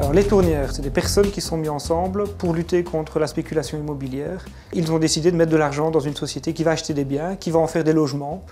Alors, les tournières, c'est des personnes qui sont mises ensemble pour lutter contre la spéculation immobilière. Ils ont décidé de mettre de l'argent dans une société qui va acheter des biens, qui va en faire des logements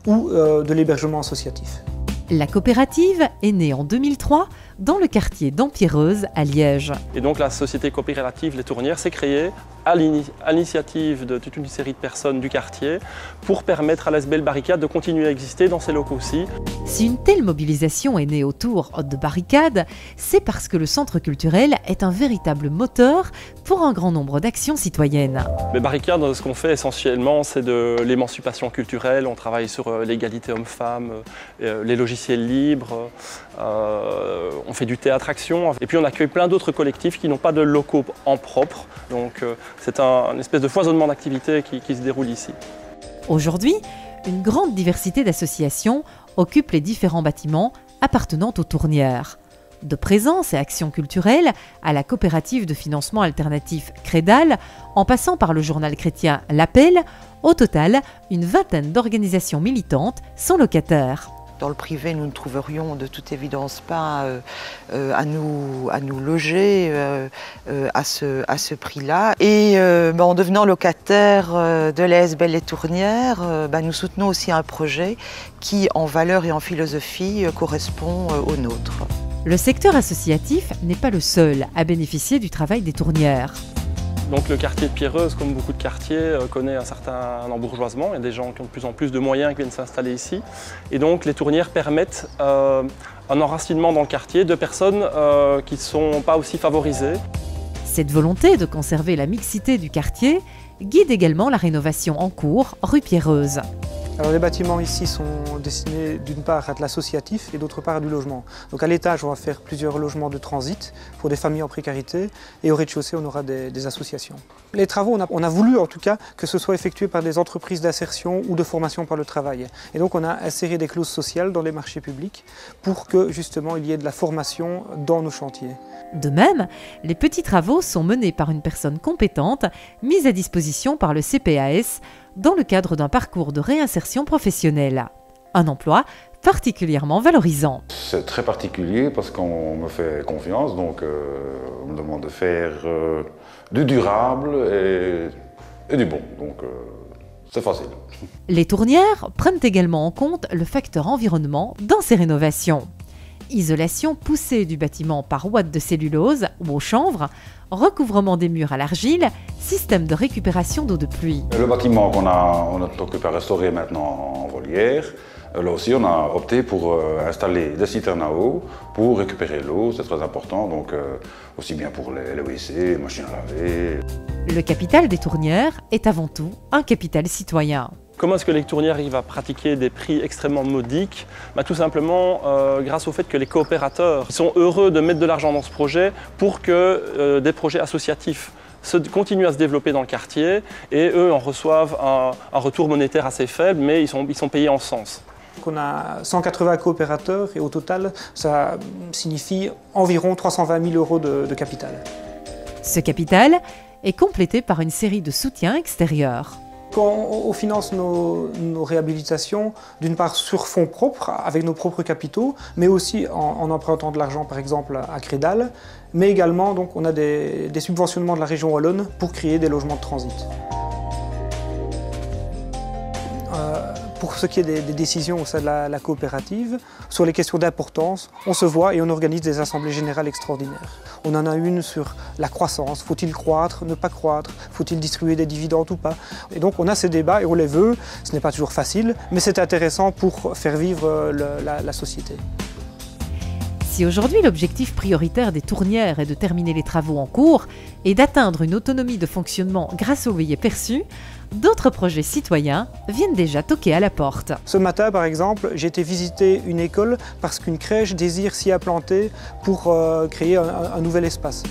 ou de l'hébergement associatif. La coopérative est née en 2003 dans le quartier d'Empierreuse à Liège. Et donc la société coopérative Les Tournières s'est créée à l'initiative de toute une série de personnes du quartier pour permettre à l'ASBL Barricade de continuer à exister dans ces locaux-ci. Si une telle mobilisation est née autour de Barricade, c'est parce que le centre culturel est un véritable moteur pour un grand nombre d'actions citoyennes. Mais Barricade, ce qu'on fait essentiellement, c'est de l'émancipation culturelle. On travaille sur l'égalité homme-femme, les logiciels libres, on fait du théâtre-action. Et puis on accueille plein d'autres collectifs qui n'ont pas de locaux en propre. Donc c'est une espèce de foisonnement d'activités qui se déroule ici. Aujourd'hui, une grande diversité d'associations occupe les différents bâtiments appartenant aux tournières. De présence et actions culturelles à la coopérative de financement alternatif Crédal, en passant par le journal chrétien L'Appel, au total, une vingtaine d'organisations militantes sont locataires. Dans le privé, nous ne trouverions de toute évidence pas à nous loger à ce prix-là. Et en devenant locataire de l'ASBL Les Tournières, nous soutenons aussi un projet qui, en valeur et en philosophie, correspond au nôtre. Le secteur associatif n'est pas le seul à bénéficier du travail des tournières. Donc le quartier de Pierreuse, comme beaucoup de quartiers, connaît un certain embourgeoisement. Il y a des gens qui ont de plus en plus de moyens qui viennent s'installer ici. Et donc les tournières permettent un enracinement dans le quartier de personnes qui ne sont pas aussi favorisées. Cette volonté de conserver la mixité du quartier guide également la rénovation en cours rue Pierreuse. Alors les bâtiments ici sont destinés d'une part à de l'associatif et d'autre part à du logement. Donc à l'étage, on va faire plusieurs logements de transit pour des familles en précarité et au rez-de-chaussée, on aura des associations. Les travaux, on a voulu en tout cas que ce soit effectué par des entreprises d'insertion ou de formation par le travail. Et donc on a inséré des clauses sociales dans les marchés publics pour que justement il y ait de la formation dans nos chantiers. De même, les petits travaux sont menés par une personne compétente mise à disposition par le CPAS dans le cadre d'un parcours de réinsertion professionnelle. Un emploi particulièrement valorisant. C'est très particulier parce qu'on me fait confiance, donc on me demande de faire du durable et du bon, donc c'est facile. Les tournières prennent également en compte le facteur environnement dans ces rénovations. Isolation poussée du bâtiment par ouate de cellulose ou au chanvre, recouvrement des murs à l'argile, système de récupération d'eau de pluie. Le bâtiment qu'on est occupé à restaurer maintenant en volière, là aussi on a opté pour installer des citernes à eau pour récupérer l'eau, c'est très important, donc aussi bien pour les WC, les machines à laver. Le capital des tournières est avant tout un capital citoyen. Comment est-ce que les tournières arrivent à pratiquer des prix extrêmement modiques? Tout simplement grâce au fait que les coopérateurs sont heureux de mettre de l'argent dans ce projet pour que des projets associatifs continuent à se développer dans le quartier et eux en reçoivent un retour monétaire assez faible, mais ils sont payés en sens. On a 180 coopérateurs et au total, ça signifie environ 320 000 € de capital. Ce capital est complété par une série de soutiens extérieurs. Quand on finance nos réhabilitations, d'une part sur fonds propres, avec nos propres capitaux, mais aussi en empruntant de l'argent par exemple à Crédal, mais également donc, on a des subventionnements de la région wallonne pour créer des logements de transit. Pour ce qui est des décisions au sein de la coopérative, sur les questions d'importance, on se voit et on organise des assemblées générales extraordinaires. On en a une sur la croissance, faut-il croître, ne pas croître, faut-il distribuer des dividendes ou pas. Et donc on a ces débats et on les veut, ce n'est pas toujours facile, mais c'est intéressant pour faire vivre la société. Si aujourd'hui l'objectif prioritaire des tournières est de terminer les travaux en cours et d'atteindre une autonomie de fonctionnement grâce au loyer perçu, d'autres projets citoyens viennent déjà toquer à la porte. Ce matin, par exemple, j'ai été visiter une école parce qu'une crèche désire s'y implanter pour créer un nouvel espace.